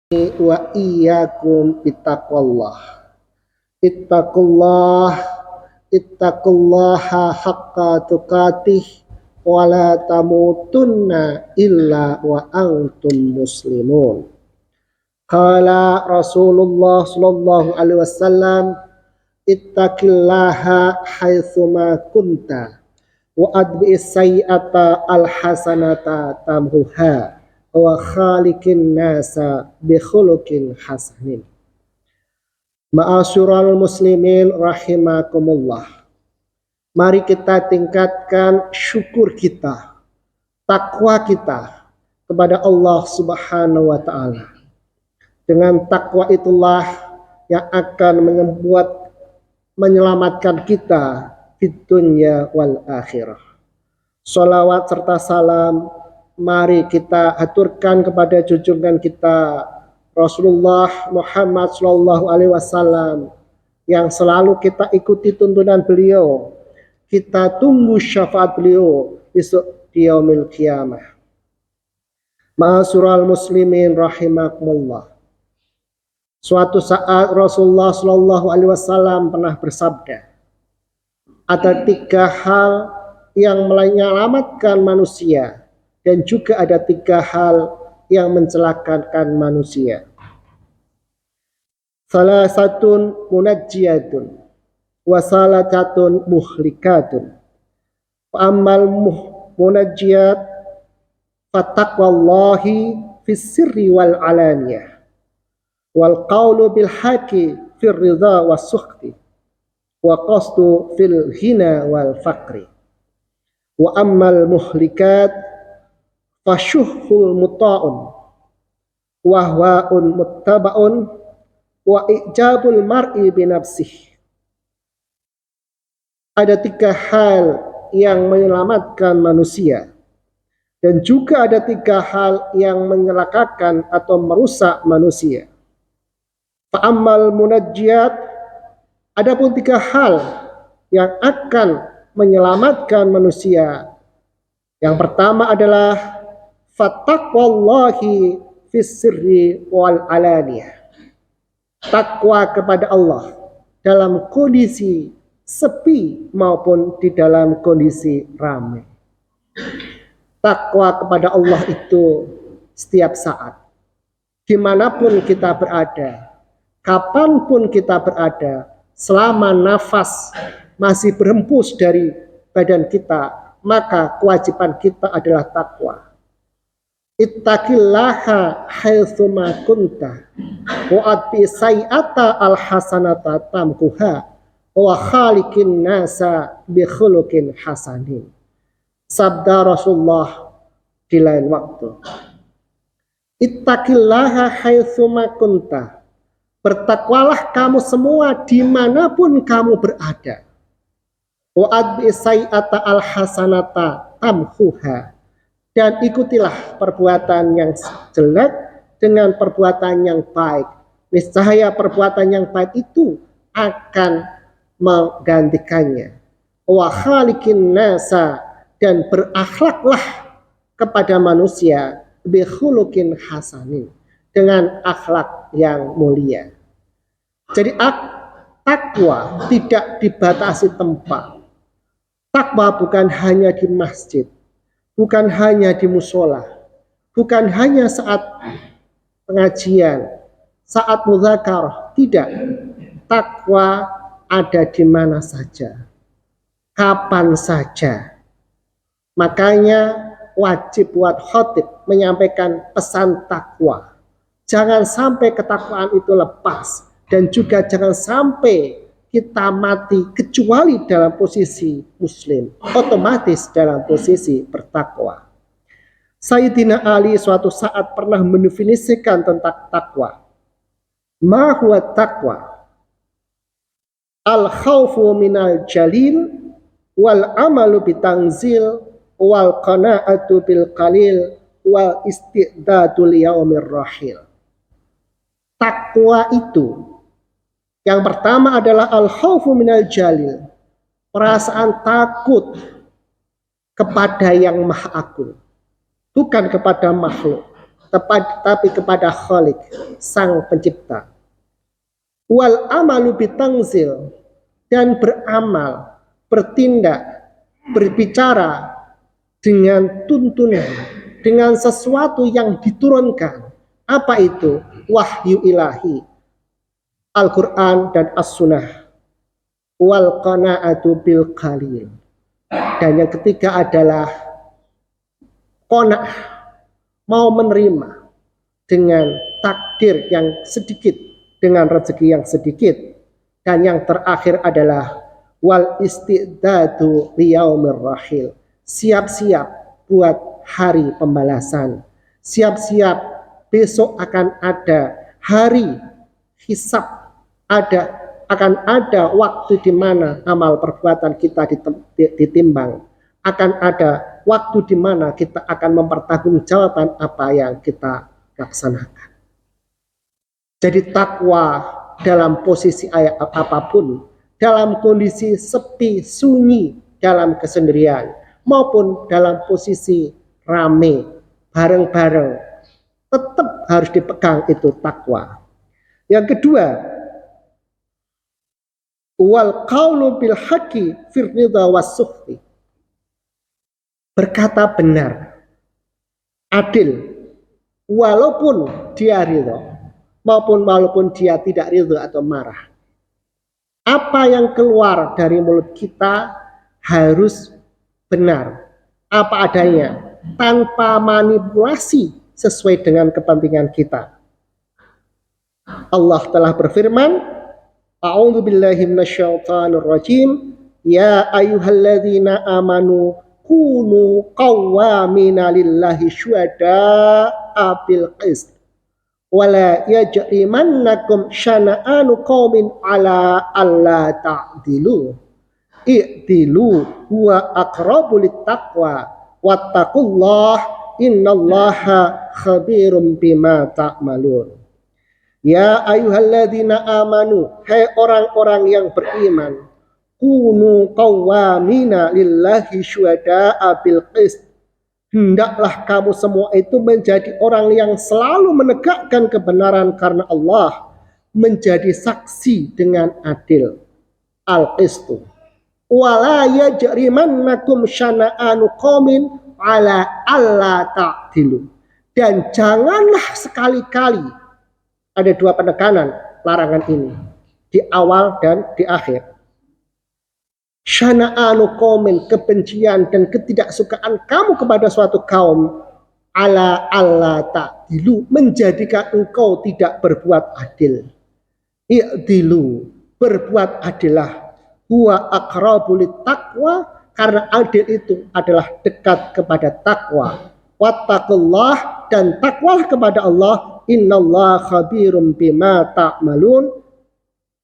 wa iyyakum bittaqwallah. Ittaqullaha haqqa tuqatih wa la tamutunna illa wa antum muslimun. Qala Rasulullah sallallahu alaihi wasallam, ittaqillaha haitsuma kunta wa adbi'is sayyi'ata alhasanata tamhuha wa khaliqin nasa bi khuluqin hasanin. Ma'asyiral muslimin rahimakumullah. Mari kita tingkatkan syukur kita, takwa kita kepada Allah Subhanahu wa taala. Dengan takwa itulah yang akan membuat menyelamatkan kita di dunia wal akhirah. Sholawat serta salam mari kita aturkan kepada junjungan kita Rasulullah Muhammad sallallahu alaihi wasallam yang selalu kita ikuti tuntunan beliau. Kita tunggu syafaat beliau besok di yaumil qiyamah. Ma'asyiral muslimin rahimakumullah. Suatu saat Rasulullah sallallahu alaihi wasallam pernah bersabda, ada 3 hal yang menyelamatkan manusia dan juga ada 3 hal yang mencelakakan manusia. Salah satu munajjiyatun wa salatun muhlikatun. Fa'ammal munajjiyat fataqwallahi fis sirri wal alaniyah wal qawlu bil haqqi fir ridha was sukhti wa qasdu fil hina wal faqri. Wa ammal muhlikat fasyuhul muta'un wa hwa'un muttaba'un wa ijabul mar'i binafsih. Ada 3 hal yang menyelamatkan manusia dan juga ada 3 hal yang menyelakakan atau merusak manusia. Fa'ammal munajjiyat, adapun 3 hal yang akan menyelamatkan manusia. Yang pertama adalah fattaqwallahi fis sirri wal alaniyah. Takwa kepada Allah dalam kondisi sepi maupun di dalam kondisi ramai. Takwa kepada Allah itu setiap saat, dimanapun kita berada, kapanpun kita berada, selama nafas masih berhembus dari badan kita, maka kewajiban kita adalah takwa. Ittaqillaha haitsuma kunta wa atbi sayyi'ata alhasanata tamkuha wa khaliqin nasa bi khuluqin hasanin. Sabda Rasulullah di lain waktu. Ittaqillaha haitsuma kunta. Bertakwalah kamu semua dimanapun kamu berada. Wa adbi sayyi'ata alhasanata tamkuha. Dan ikutilah perbuatan yang jelek dengan perbuatan yang baik. Niscaya perbuatan yang baik itu akan menggantikannya. Wa khaliqin nasa, dan berakhlaklah kepada manusia bi khuluqin hasanin, dengan akhlak yang mulia. Jadi takwa tidak dibatasi tempat. Takwa bukan hanya di masjid, bukan hanya di musola, bukan hanya saat pengajian, saat mudzakarah, tidak. Takwa ada di mana saja, kapan saja. Makanya wajib buat khatib menyampaikan pesan takwa. Jangan sampai ketakwaan itu lepas, dan juga jangan sampai kita mati kecuali dalam posisi muslim, otomatis dalam posisi bertakwa. Sayyidina Ali suatu saat pernah mendefinisikan tentang takwa. Ma huwa taqwa? Al khaufu minal jalil wal amalu bitangzil wal qana'atu bil qalil wal istidadul yaumir rahil. Takwa itu yang pertama adalah al khaufu minal jalil, perasaan takut kepada yang maha agung, bukan kepada makhluk. tapi kepada Khalik, sang pencipta. Wal amalu bitangzil, dan beramal, bertindak, berbicara dengan tuntunan, dengan sesuatu yang diturunkan. Apa itu? Wahyu ilahi, Al-Quran dan As-Sunnah. Wal qana'atu bil qalil. Dan yang ketiga adalah qana'ah, mau menerima dengan takdir yang sedikit, dengan rezeki yang sedikit. Dan yang terakhir adalah wal istidadu liyaumir rahil, siap-siap buat hari pembalasan, siap-siap besok akan ada hari hisab, akan ada waktu di mana amal perbuatan kita ditimbang, akan ada waktu di mana kita akan mempertanggungjawabkan apa yang kita laksanakan. Jadi takwa dalam posisi apapun, dalam kondisi sepi, sunyi, dalam kesendirian, maupun dalam posisi rame, bareng-bareng, tetap harus dipegang itu takwa. Yang kedua, wal qaulu bil haqqi fir ridha was-sukhti, berkata benar, adil, walaupun dia ridha maupun walaupun dia tidak ridha atau marah. Apa yang keluar dari mulut kita harus benar, apa adanya, tanpa manipulasi, sesuai dengan kepentingan kita. Allah telah berfirman, A'udzu billahi minasyaitonir rajim, ya ayyuhalladzina amanu kunu qawwamina lillahi syuhada'a bil qist wala yajrimannakum syana'anu qaumin ala alla ta'dilu i'dilu huwa aqrabu littaqwa wattaqullah innallaha khabirum bima ta'malun. Ya ayyuhalladzina amanu, hai orang-orang yang beriman, kunu qawwamina lillahi syuhada'a bil qist, hendaklah kamu semua itu menjadi orang yang selalu menegakkan kebenaran karena Allah, menjadi saksi dengan adil. Al-qistu. Wala yajrimannakum syana'anu qaumin ala alla ta'dilu. Dan janganlah sekali-kali, ada dua penekanan larangan ini, di awal dan di akhir. Syana'anu qaumin, kebencian dan ketidaksukaan kamu kepada suatu kaum, ala alla ta'dilu, menjadikan engkau tidak berbuat adil. I'dilu, berbuat adillah, huwa aqrabu littaqwa, karena adil itu adalah dekat kepada takwa. Wattaqullah, dan takwalah kepada Allah. Innallaha khabirum bima ta'malun,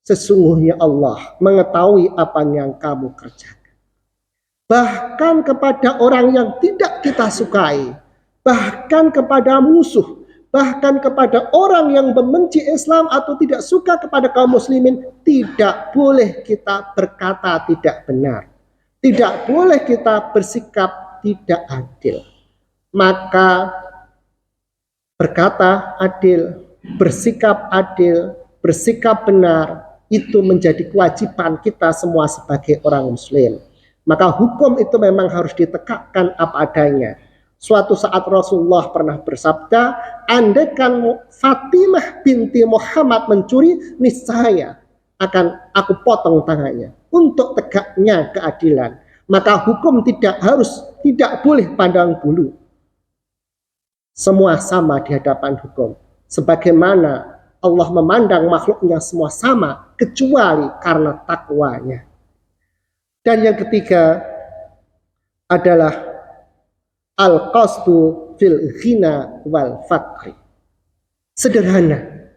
sesungguhnya Allah mengetahui apa yang kamu kerjakan. Bahkan kepada orang yang tidak kita sukai, bahkan kepada musuh, bahkan kepada orang yang membenci Islam atau tidak suka kepada kaum muslimin, tidak boleh kita berkata tidak benar, tidak boleh kita bersikap tidak adil. Maka berkata adil, bersikap adil, bersikap benar, itu menjadi kewajiban kita semua sebagai orang muslim. Maka hukum itu memang harus ditegakkan apa adanya. Suatu saat Rasulullah pernah bersabda, andaikan Fatimah binti Muhammad mencuri, niscaya akan aku potong tangannya. Untuk tegaknya keadilan, maka hukum tidak boleh pandang bulu. Semua sama di hadapan hukum. Sebagaimana Allah memandang makhluknya semua sama, kecuali karena takwanya. Dan yang ketiga adalah al-qasdu fil ghina wal faqri. Sederhana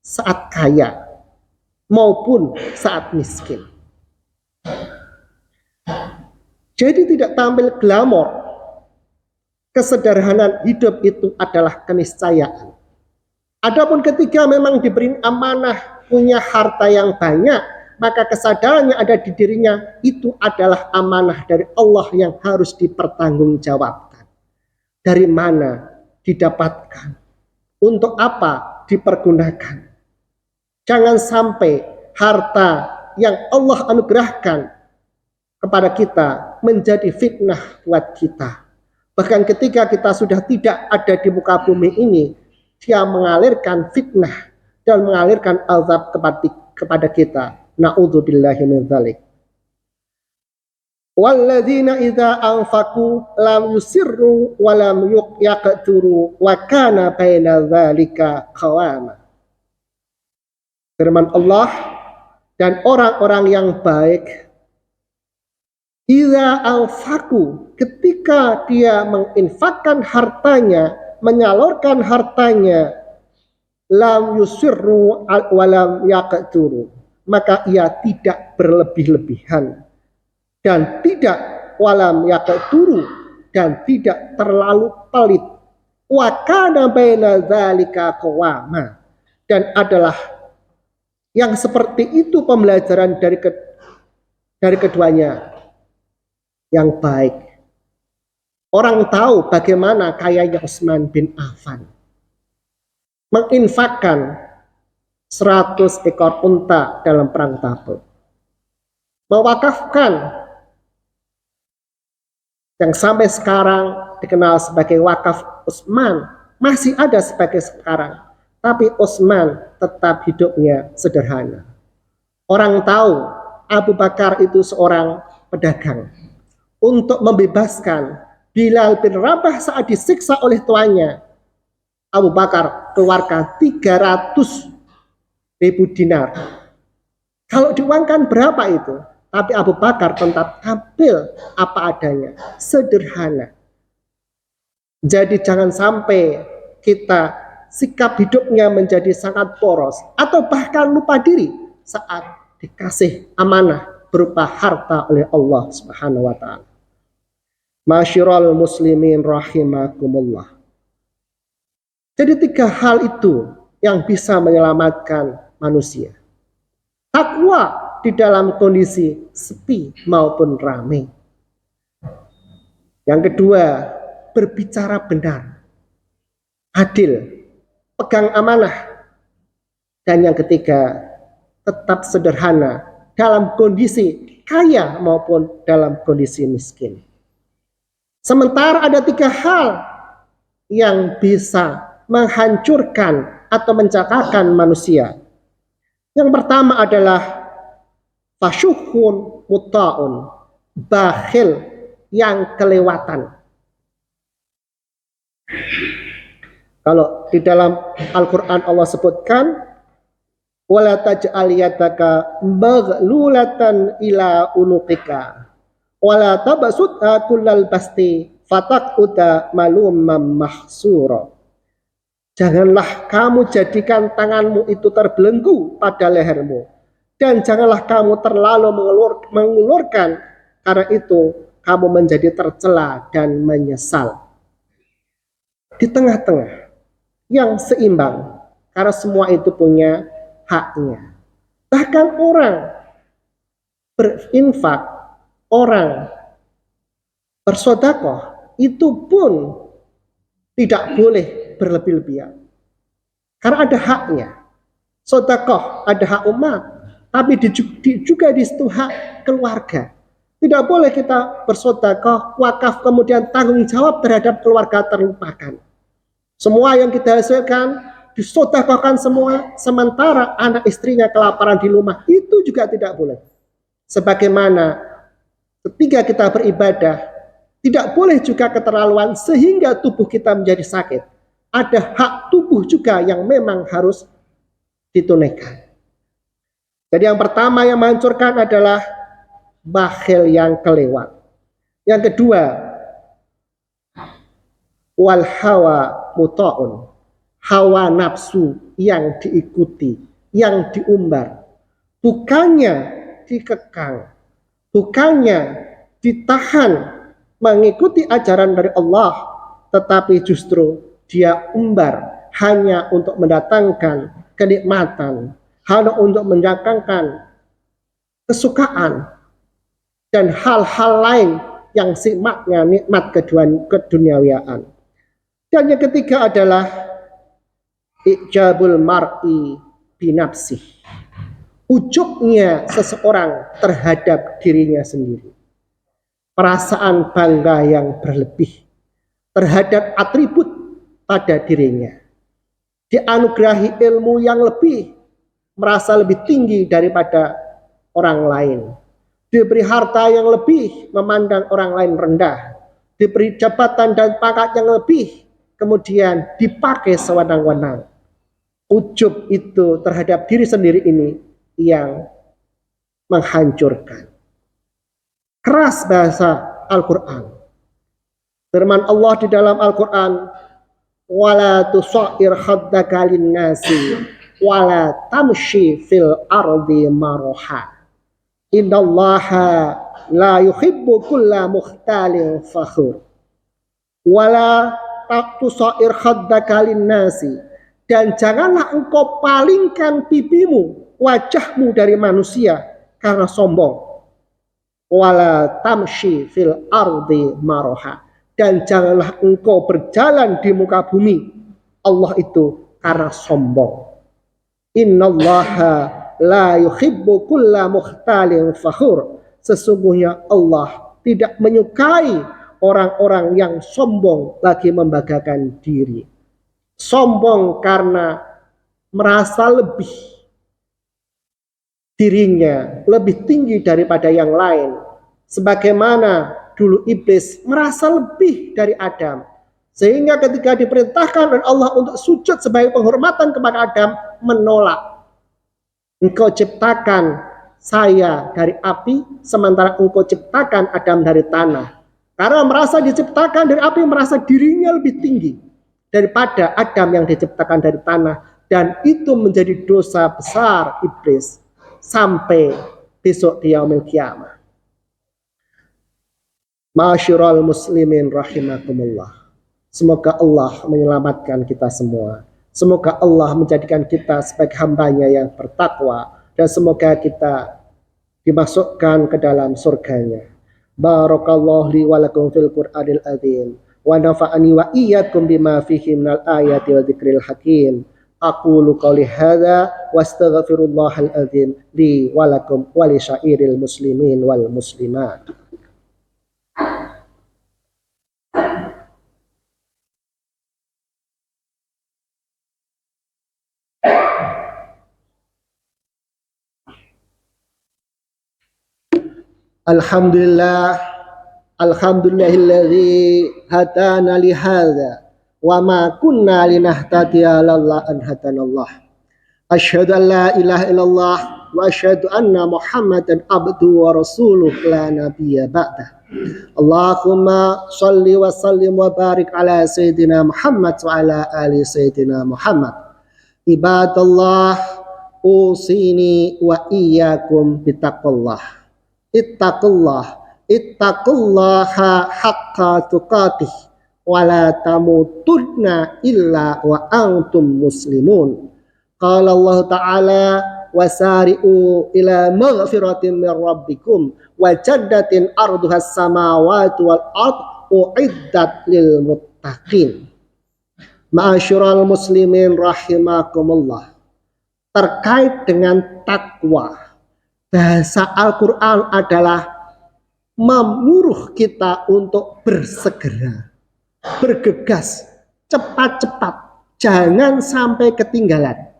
saat kaya maupun saat miskin. Jadi tidak tampil glamor. Kesederhanaan hidup itu adalah keniscayaan. Adapun ketika memang diberi amanah punya harta yang banyak, maka kesadarannya ada di dirinya, itu adalah amanah dari Allah yang harus dipertanggungjawabkan. Dari mana didapatkan. Untuk apa dipergunakan? Jangan sampai harta yang Allah anugerahkan kepada kita menjadi fitnah buat kita. Bahkan ketika kita sudah tidak ada di muka bumi ini, dia mengalirkan fitnah dan mengalirkan azab kepada kita. Na'udzubillahi min dzalik. Walladzina idza anfaqu lam yusirru wa lam yaqturu wa kana baina dzalika qawama. Firman Allah, dan orang-orang yang baik idza anfaqu, ketika dia menginfakkan hartanya, menyalurkan hartanya, lam yusirru wa lam yaqturu, maka ia tidak berlebih-lebihan dan tidak walam yaqturu, dan tidak terlalu pelit. Wa kana baina dzalika qawama, dan adalah yang seperti itu pembelajaran dari keduanya yang baik. Orang tahu bagaimana kayanya Utsman bin Affan menginfakkan 100 ekor unta dalam perang Tabuk, mewakafkan yang sampai sekarang dikenal sebagai wakaf Utsman, masih ada sebagai sekarang. Tapi Utsman tetap hidupnya sederhana. Orang tahu Abu Bakar itu seorang pedagang. Untuk membebaskan Bilal bin Rabah saat disiksa oleh tuannya, Abu Bakar keluarkan 300.000 dinar. Kalau diuangkan berapa itu? Tapi Abu Bakar tetap tampil apa adanya, sederhana. Jadi jangan sampai kita sikap hidupnya menjadi sangat poros atau bahkan lupa diri saat dikasih amanah berupa harta oleh Allah Subhanahu wa taala. Masyiral muslimin rahimakumullah. Jadi 3 hal itu yang bisa menyelamatkan manusia. Takwa di dalam kondisi sepi maupun ramai. Yang kedua, berbicara benar, adil, pegang amanah. Dan yang ketiga, tetap sederhana dalam kondisi kaya maupun dalam kondisi miskin. Sementara ada 3 hal yang bisa menghancurkan atau mencelakakan manusia. Yang pertama adalah fasyuhun muta'un, bakhil yang kelewatan. Kalau di dalam Al-Quran Allah sebutkan, wala taj'al yadaka maghlulatan ila unuqika wala tabsutha kullal basti fataquda malumam mahsura. Janganlah kamu jadikan tanganmu itu terbelenggu pada lehermu, dan janganlah kamu terlalu mengulurkan, karena itu kamu menjadi tercela dan menyesal. Di tengah-tengah yang seimbang, karena semua itu punya haknya. Bahkan orang berinfak, orang bersedekah itu pun tidak boleh berlebih-lebihan, karena ada haknya. Sedekah ada hak umat, tapi juga di situ hak keluarga. Tidak boleh kita bersedekah, wakaf, kemudian tanggung jawab terhadap keluarga terlupakan. Semua yang kita hasilkan disedekahkan semua, sementara anak istrinya kelaparan di rumah, itu juga tidak boleh. Sebagaimana ketika kita beribadah, tidak boleh juga keterlaluan sehingga tubuh kita menjadi sakit. Ada hak tubuh juga yang memang harus ditunaikan. Jadi yang pertama yang menghancurkan adalah bakhil yang kelewat. Yang kedua, wal hawa muta'un, hawa nafsu yang diikuti, yang diumbar, bukannya dikekang, bukannya ditahan mengikuti ajaran dari Allah, tetapi justru dia umbar hanya untuk mendatangkan kenikmatan, hanya untuk mendatangkan kesukaan dan hal-hal lain yang sifatnya nikmat keduniawian. Dan yang ketiga adalah ijabul mar'i binafsih. Ujubnya seseorang terhadap dirinya sendiri. Perasaan bangga yang berlebih terhadap atribut pada dirinya. Dianugerahi ilmu yang lebih, merasa lebih tinggi daripada orang lain. Diberi harta yang lebih, memandang orang lain rendah. Diberi jabatan dan pangkat yang lebih, kemudian dipakai sewenang-wenang. Ujub itu terhadap diri sendiri ini yang menghancurkan. Keras bahasa Al-Quran. Firman Allah di dalam Al-Quran, wala tusair khaddaka linnasi wala tamshi fil ardi maroha innallaha la yuhibbu kulla mukhtalin fakhur wala tusair khaddaka linnasi, dan janganlah engkau palingkan pipimu, wajahmu dari manusia karena sombong. Wala tamshi fil ardi maroha, dan janganlah engkau berjalan di muka bumi Allah itu karena sombong. Innallaha la yuhibbu kulla mukhtalin fakhur, sesungguhnya Allah tidak menyukai orang-orang yang sombong lagi membanggakan diri. Sombong karena merasa lebih dirinya lebih tinggi daripada yang lain, sebagaimana dulu iblis merasa lebih dari Adam, sehingga ketika diperintahkan oleh Allah untuk sujud sebagai penghormatan kepada Adam, menolak. Engkau ciptakan saya dari api, sementara engkau ciptakan Adam dari tanah. Karena merasa diciptakan dari api, merasa dirinya lebih tinggi daripada Adam yang diciptakan dari tanah, dan itu menjadi dosa besar iblis sampai besok di yaumil qiyamah. Ma'asyiral muslimin rahimakumullah. Semoga Allah menyelamatkan kita semua. Semoga Allah menjadikan kita sebagai hambanya yang bertakwa, dan semoga kita dimasukkan ke dalam surganya. Barakallahu li wa lakum fil Qur'anil azim wa nafa'ani wa iyyakum bima fihi minal ayati wa dzikril hakim. Aqulu qouli hadza wa astaghfirullahal azim li wa lakum wa li syairil muslimin wal muslimat. Alhamdulillahilladzi hadana li hadza wa ma kunna linahtadiya laula an hadanallah. Asyhadu an la ilaha illallah wa asyhadu anna Muhammadan abduhu wa rasuluh la nabiyya ba'dah. Allahumma shalli wa sallim wa barik ala sayyidina Muhammad wa ala ali sayyidina Muhammad. Ibadallah, usini wa iyyakum bittaqullah. Ittaqullaha haqqa tuqatih wa la tamutunna illa wa antum muslimun. Qala Allah Ta'ala wasari'u ila maghfiratin min rabbikum wa jannatin arduhas samawati wal ard uiddat lil muttaqin. Ma'asyiral muslimin rahimakumullah. Terkait dengan takwa, bahasa Al-Quran adalah menyuruh kita untuk bersegera, bergegas, cepat-cepat, jangan sampai ketinggalan.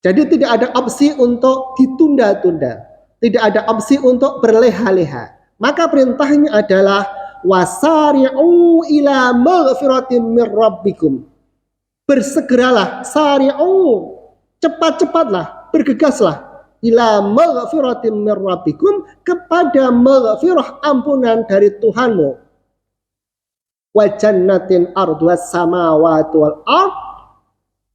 Jadi tidak ada opsi untuk ditunda-tunda, tidak ada opsi untuk berleha-leha. Maka perintahnya adalah wasari'u ila maghfiratin min rabbikum. Bersegeralah, sari'u, cepat-cepatlah, bergegaslah. Ila maghfiratin min rabbikum, kepada maghfirah, ampunan dari Tuhanmu. Wa jannatin arduhas samawati wal ard,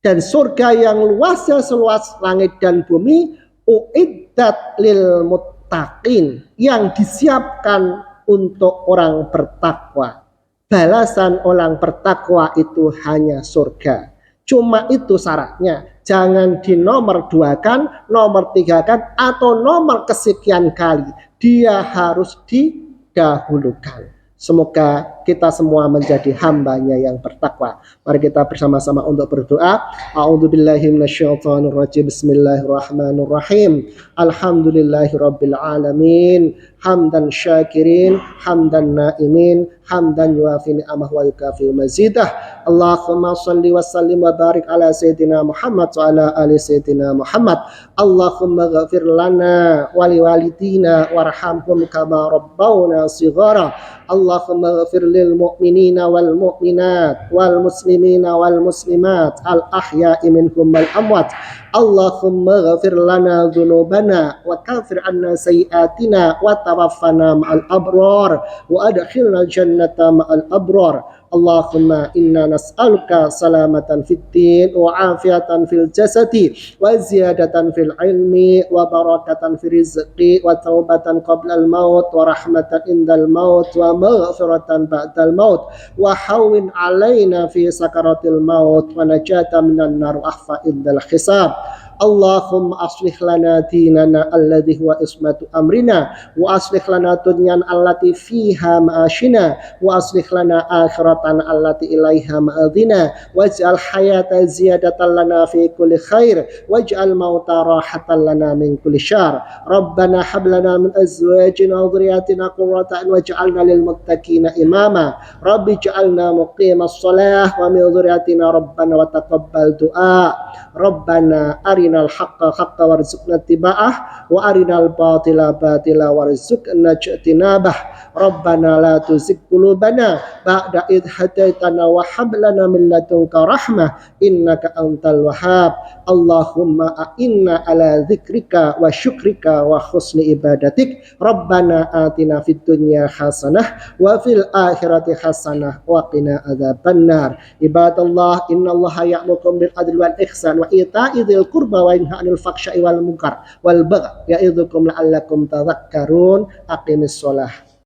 dan surga yang luasnya seluas langit dan bumi, uiddat lil muttaqin, yang disiapkan untuk orang bertakwa. Balasan orang bertakwa itu hanya surga. Cuma itu syaratnya. Jangan dinomor duakan, nomor tigakan, atau nomor kesekian kali. Dia harus didahulukan. Semoga kita semua menjadi hambanya yang bertakwa. Mari kita bersama-sama untuk berdoa. A'udzubillahi minasyaitonirrajim. Bismillahirrahmanirrahim. Alhamdulillahirabbil alamin. Hamdan syakirin, hamdan naimin, hamdan yuafi ni'amah wa yukafi mazidah. Allahumma salli wa sallim wa barik ala sayyidina Muhammad wa ala ali sayyidina Muhammad. Allahumma ghafir lana wa liwalidina warhamhum kama rabbawna shighara. Allahumma ghafir lil mu'minina wal mu'minat wal muslimina wal muslimat al ahya'i minhum wal amwat. Allahumma ghafir lana dhunubana wa kafir anna sayyiatina wa tawaffana ma'al abrar wa adkhilna jannata ma'al abrar. Allahumma inna nas'aluka salamatan fid din wa afiatan fil jasadi wa ziyadatan fil ilmi wa barakatan fil rizqi wa taubatan qabla al maut wa rahmatan indal maut wa maghfiratan ba'dal maut wa hawwin alaina fi sakaratil maut wa najatan minan nar wa ahfa indal hisab. Allahumma aslih lana dinana alladhi huwa ismatu amrina wa aslih lana dunyan allati fiha ma'ashina wa aslih lana akhiratana allati ilaiha ma'adina waj'al hayata ziyadatan lana fi kulli khair waj'al mauta rahatan lana min kulli syar. Rabbana hab lana min azwajina wa dhurriyyatina qurrata a'yun waj'alna lil muttaqina imama. Rabbi ij'alna muqimas shalah wa min dhurriyyatina rabbana wa taqabbal du'a. Rabbana arinal haqqa haqqa warzuqna ittiba'ah wa arinal batila batila warzuqna ijtinabah. Rabbana la tuzigh qulubana ba'da idh hadaitana wa hab lana min ladunka rahmah innaka antal wahhab. Allahumma a'inna ala dzikrika wa syukrika wa husni ibadatik. Rabbana atina fid dunya hasanah wa fil akhirati hasanah wa qina adzabannar. Ibadallah, innallaha ya'murukum bil adli wal ihsan wa ita'i dzil qurba wa yanha 'anil fahsya'i wal munkar wal baghi ya'idzukum la'allakum tadhakkarun. Aqimis shalah.